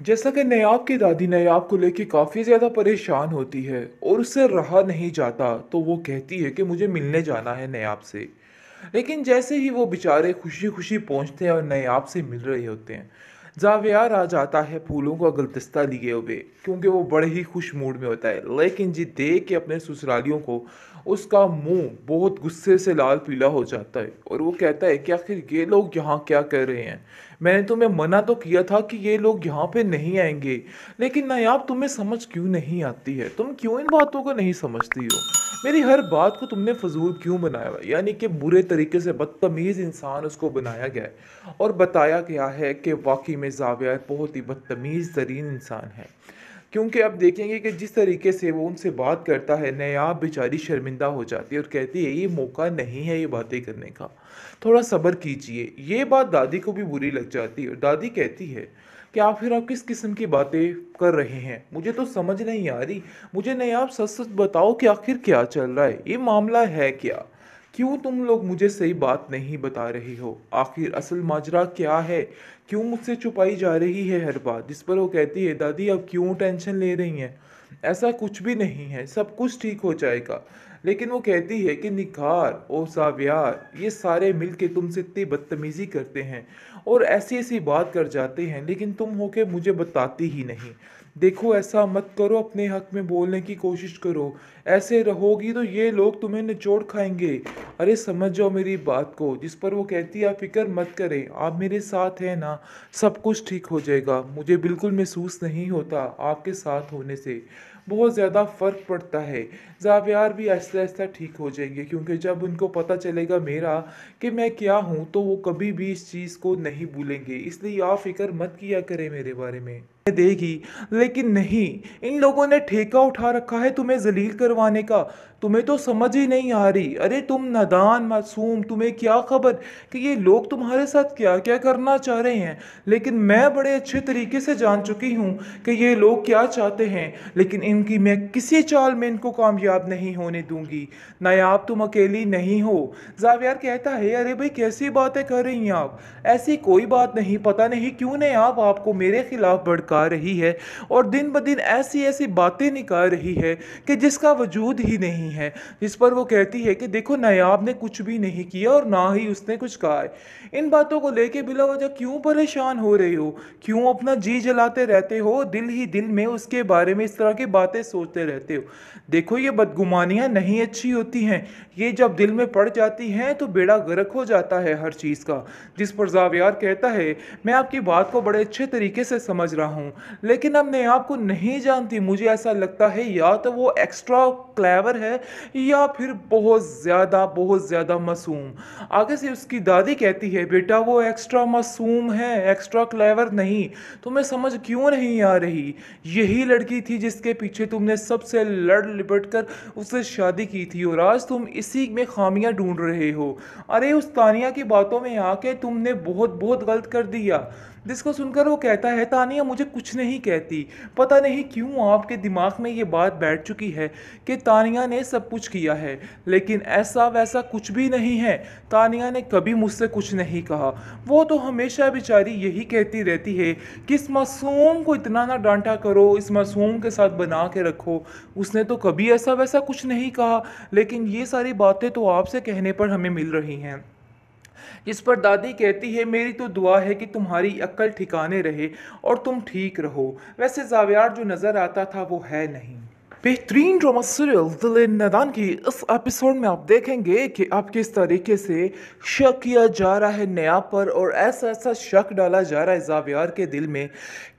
जैसा कि नयाब की दादी नयाब को लेके काफ़ी ज़्यादा परेशान होती है और उससे रहा नहीं जाता, तो वो कहती है कि मुझे मिलने जाना है नयाब से। लेकिन जैसे ही वो बेचारे खुशी खुशी पहुंचते हैं और नयाब से मिल रहे होते हैं, जावियार आ जाता है फूलों का गुलदस्ता लिए हुए, क्योंकि वो बड़े ही खुश मूड में होता है। लेकिन जी देख के अपने ससुरालियों को उसका मुंह बहुत गुस्से से लाल पीला हो जाता है और वो कहता है कि आखिर ये लोग यहाँ क्या कर रहे हैं। मैंने तुम्हें मना तो किया था कि ये लोग यहाँ पे नहीं आएंगे, लेकिन नायाब तुम्हें समझ क्यों नहीं आती है? तुम क्यों इन बातों को नहीं समझती हो? मेरी हर बात को तुमने फजूल क्यों बनाया हुआ है? यानी कि बुरे तरीके से बदतमीज इंसान उसको बनाया गया है और बताया गया है कि वाकई में जाविया बहुत ही बदतमीज तरीन इंसान है। क्योंकि अब देखेंगे कि जिस तरीके से वो उनसे बात करता है, नयाब बेचारी शर्मिंदा हो जाती है और कहती है ये मौका नहीं है ये बातें करने का, थोड़ा सब्र कीजिए। ये बात दादी को भी बुरी लग जाती है और दादी कहती है कि आखिर आप किस किस्म की बातें कर रहे हैं, मुझे तो समझ नहीं आ रही। मुझे नयाब सच सच बताओ कि आखिर क्या चल रहा है, ये मामला है क्या? क्यों तुम लोग मुझे सही बात नहीं बता रहे हो? आखिर असल माजरा क्या है? क्यों मुझसे छुपाई जा रही है हर बात? जिस पर वो कहती है दादी अब क्यों टेंशन ले रही हैं, ऐसा कुछ भी नहीं है, सब कुछ ठीक हो जाएगा। लेकिन वो कहती है कि निखार और सावियार ये सारे मिलके तुमसे इतनी बदतमीजी करते हैं और ऐसी ऐसी बात कर जाते हैं, लेकिन तुम होके मुझे बताती ही नहीं। देखो ऐसा मत करो, अपने हक में बोलने की कोशिश करो। ऐसे रहोगी तो ये लोग तुम्हें निचोड़ खाएंगे। अरे समझ जाओ मेरी बात को। जिस पर वो कहती है आप फिक्र मत करें, आप मेरे साथ हैं ना, सब कुछ ठीक हो जाएगा। मुझे बिल्कुल महसूस नहीं होता आपके साथ होने से बहुत ज़्यादा फ़र्क पड़ता है। ज़ावियार भी आहिस्ता आहिस्ता ठीक हो जाएंगे, क्योंकि जब उनको पता चलेगा मेरा कि मैं क्या हूँ, तो वो कभी भी इस चीज़ को नहीं भूलेंगे। इसलिए आप फिक्र मत किया करें मेरे बारे में। देगी, लेकिन नहीं, इन लोगों ने ठेका उठा रखा है तुम्हें जलील करवाने का। तुम्हें तो समझ ही नहीं आ रही। अरे तुम नादान मासूम, तुम्हें क्या खबर कि ये लोग तुम्हारे साथ क्या क्या करना चाह रहे हैं। लेकिन मैं बड़े अच्छे तरीके से जान चुकी हूँ कि ये लोग क्या चाहते हैं, लेकिन इनकी मैं किसी चाल में इनको कामयाब नहीं होने दूंगी। नायाब तुम अकेली नहीं हो। जावियार कहता है अरे भाई कैसी बातें कर रही हैं आप, ऐसी कोई बात नहीं, पता नहीं क्यों नायाब आपको मेरे खिलाफ भड़का रही है और दिन ब दिन ऐसी ऐसी बातें निकाल रही है कि जिसका वजूद ही नहीं है। जिस पर वो कहती है कि देखो नायाब ने कुछ भी नहीं किया और ना ही उसने कुछ कहा है। इन बातों को लेके बिला वजह क्यों परेशान हो रहे हो? क्यों अपना जी जलाते रहते हो? दिल ही दिल में उसके बारे में इस तरह की बातें सोचते रहते हो। देखो ये बदगुमानियां नहीं अच्छी होती हैं, ये जब दिल में पड़ जाती हैं तो बेड़ा गर्क हो जाता है हर चीज़ का। जिस पर जावियार कहता है मैं आपकी बात को बड़े अच्छे तरीके से समझ रहा हूँ, लेकिन अब मैं आपको नहीं जानती। मुझे ऐसा लगता है या तो वो एक्स्ट्रा क्लेवर है या फिर बहुत ज़्यादा मासूम। आगे से उसकी दादी कहती है बेटा वो एक्स्ट्रा मासूम है, एक्स्ट्रा क्लेवर नहीं। तुम्हें समझ क्यों नहीं आ रही? यही लड़की थी जिसके पीछे तुमने सबसे लड़ लिपट कर उससे शादी की थी और आज तुम इसी में खामियां ढूंढ रहे हो। अरे उस तानिया की बातों में आके तुमने बहुत बहुत गलत कर दिया। जिसको सुनकर वो कहता है तानिया मुझे कुछ नहीं कहती। पता नहीं क्यों आपके दिमाग में ये बात बैठ चुकी है कि तानिया ने सब कुछ किया है, लेकिन ऐसा वैसा कुछ भी नहीं है। तानिया ने कभी मुझसे कुछ नहीं कहा। वो तो हमेशा बेचारी यही कहती रहती है कि इस मासूम को इतना ना डांटा करो, इस मासूम के साथ बना के रखो। उसने तो कभी ऐसा वैसा कुछ नहीं कहा, लेकिन ये सारी बातें तो आपसे कहने पर हमें मिल रही हैं। इस पर दादी कहती है मेरी तो दुआ है कि तुम्हारी अक्ल ठिकाने रहे और तुम ठीक रहो। वैसे जावियार जो नज़र आता था वो है नहीं। बेहतरीन ड्रामा सीरियल दिल नादान की इस एपिसोड में आप देखेंगे कि आप किस तरीके से शक किया जा रहा है नया पर और ऐसा ऐसा शक डाला जा रहा है जावियार के दिल में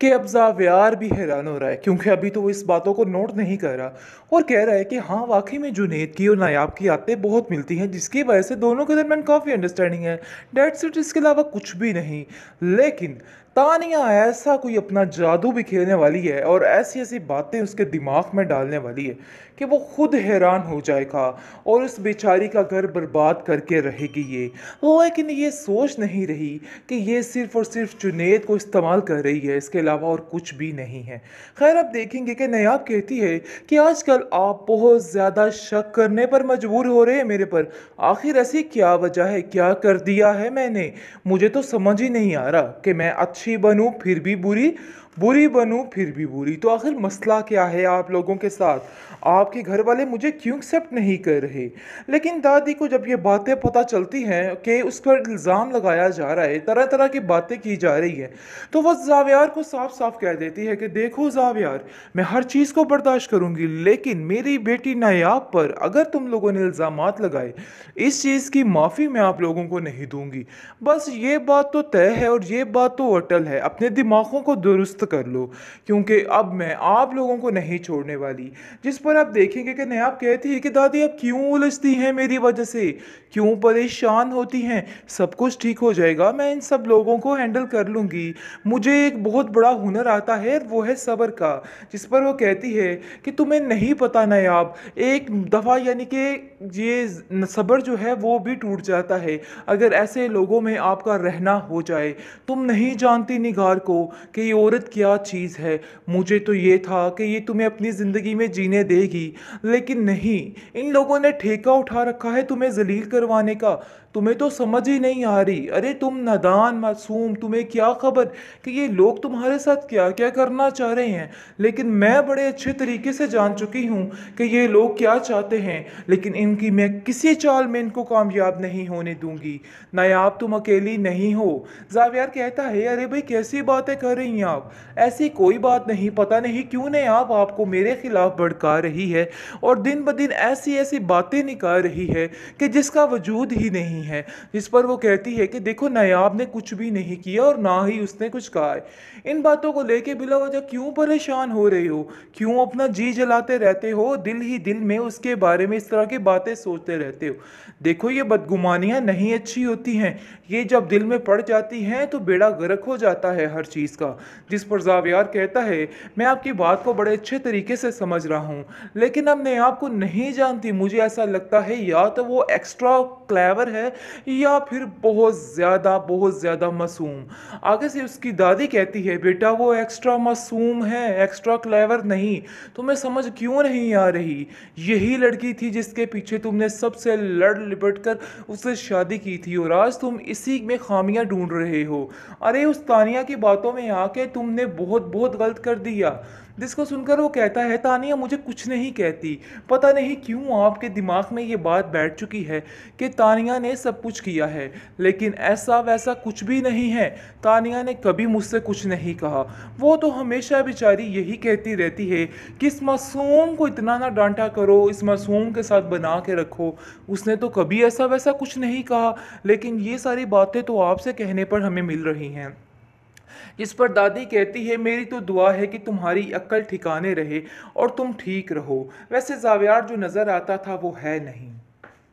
कि अब जावियार भी हैरान हो रहा है, क्योंकि अभी तो वो इस बातों को नोट नहीं कर रहा और कह रहा है कि हाँ वाकई में जुनेद की और नायाब की आदतें बहुत मिलती हैं, जिसकी वजह से दोनों के दरमियान काफ़ी अंडरस्टैंडिंग है। डेट्स इट, इसके अलावा कुछ भी नहीं। लेकिन तानिया ऐसा कोई अपना जादू भी खेलने वाली है और ऐसी ऐसी बातें उसके दिमाग में डालने वाली है कि वो खुद हैरान हो जाएगा और उस बेचारी का घर बर्बाद करके रहेगी ये। लेकिन ये सोच नहीं रही कि ये सिर्फ और सिर्फ जुनेद को इस्तेमाल कर रही है, इसके अलावा और कुछ भी नहीं है। खैर अब देखेंगे कि नायाब कहती है कि आजकल आप बहुत ज़्यादा शक करने पर मजबूर हो रहे हैं मेरे पर। आखिर ऐसी क्या वजह है, क्या कर दिया है मैंने? मुझे तो समझ ही नहीं आ रहा कि मैं अच्छे अच्छी बनूं फिर भी बुरी, बुरी बनूं फिर भी बुरी। तो आखिर मसला क्या है आप लोगों के साथ? आपके घर वाले मुझे क्यों एक्सेप्ट नहीं कर रहे? लेकिन दादी को जब ये बातें पता चलती हैं कि उस पर इल्ज़ाम लगाया जा रहा है, तरह तरह की बातें की जा रही है, तो वह जावियार को साफ साफ कह देती है कि देखो जावियार, मैं हर चीज़ को बर्दाश्त करूंगी, लेकिन मेरी बेटी नायाब पर अगर तुम लोगों ने इल्ज़ामात लगाए, इस चीज़ की माफ़ी मैं आप लोगों को नहीं दूंगी। बस ये बात तो तय है और ये बात तो अटल है, अपने दिमागों को दुरुस्त कर लो, क्योंकि अब मैं आप लोगों को नहीं छोड़ने वाली। जिस पर आप देखेंगे कि नायाब कहती है कि दादी आप क्यों उलझती हैं मेरी वजह से, क्यों परेशान होती हैं? सब कुछ ठीक हो जाएगा, मैं इन सब लोगों को हैंडल कर लूँगी। मुझे एक बहुत बड़ा हुनर आता है, वो है सब्र का। जिस पर वो कहती है कि तुम्हें नहीं पता नायाब, एक दफ़ा यानी कि ये सब्र जो है वो भी टूट जाता है अगर ऐसे लोगों में आपका रहना हो जाए। तुम नहीं जानती निगार को कि ये औरत क्या चीज़ है। मुझे तो ये था कि ये तुम्हें अपनी ज़िंदगी में जीने देगी, लेकिन नहीं, इन लोगों ने ठेका उठा रखा है तुम्हें जलील करवाने का। तुम्हें तो समझ ही नहीं आ रही। अरे तुम नादान मासूम, तुम्हें क्या खबर कि ये लोग तुम्हारे साथ क्या क्या करना चाह रहे हैं। लेकिन मैं बड़े अच्छे तरीके से जान चुकी हूँ कि ये लोग क्या चाहते हैं, लेकिन इनकी मैं किसी चाल में इनको कामयाब नहीं होने दूंगी। नायाब तुम अकेली नहीं हो। जावियार कहता है अरे भाई कैसी बातें कर रही हैं आप, ऐसी कोई बात नहीं, पता नहीं क्यों नायाब आपको मेरे खिलाफ भड़का रही है और दिन ब दिन ऐसी ऐसी बातें निकाल रही है कि जिसका वजूद ही नहीं है। जिस पर वो कहती है कि देखो नायाब ने कुछ भी नहीं किया और ना ही उसने कुछ कहा है। इन बातों को लेके बिला वजह क्यों परेशान हो रहे हो, क्यों अपना जी जलाते रहते हो, दिल ही दिल में उसके बारे में इस तरह की बातें सोचते रहते हो। देखो ये बदगुमानियां नहीं अच्छी होती हैं, ये जब दिल में पड़ जाती हैं तो बेड़ा गर्क हो जाता है हर चीज़ का। जिस पर जावियार कहता है मैं आपकी बात को बड़े अच्छे तरीके से समझ रहा हूँ, लेकिन अब मैं आपको नहीं जानती, मुझे ऐसा लगता है या तो वो एक्स्ट्रा क्लेवर है या फिर बहुत ज़्यादा मासूम। आगे से उसकी दादी कहती है बेटा वो एक्स्ट्रा मासूम है, एक्स्ट्रा क्लेवर नहीं। तुम्हें समझ क्यों नहीं आ रही? यही लड़की थी जिसके पीछे तुमने सबसे लड़ लिपट कर उससे शादी की थी और आज तुम इसी में खामियां ढूंढ रहे हो। अरे उस तानिया की बातों में आके तुमने बहुत बहुत गलत कर दिया। जिसको सुनकर वो कहता है तानिया मुझे कुछ नहीं कहती। पता नहीं क्यों आपके दिमाग में ये बात बैठ चुकी है कि तानिया ने सब कुछ किया है, लेकिन ऐसा वैसा कुछ भी नहीं है। तानिया ने कभी मुझसे कुछ नहीं कहा। वो तो हमेशा बेचारी यही कहती रहती है कि इस मासूम को इतना ना डांटा करो, इस मासूम के साथ बना के रखो। उसने तो कभी ऐसा वैसा कुछ नहीं कहा, लेकिन ये सारी बातें तो आपसे कहने पर हमें मिल रही हैं। जिस पर दादी कहती है मेरी तो दुआ है कि तुम्हारी अक्ल ठिकाने रहे और तुम ठीक रहो। वैसे जावियार जो नज़र आता था वो है नहीं।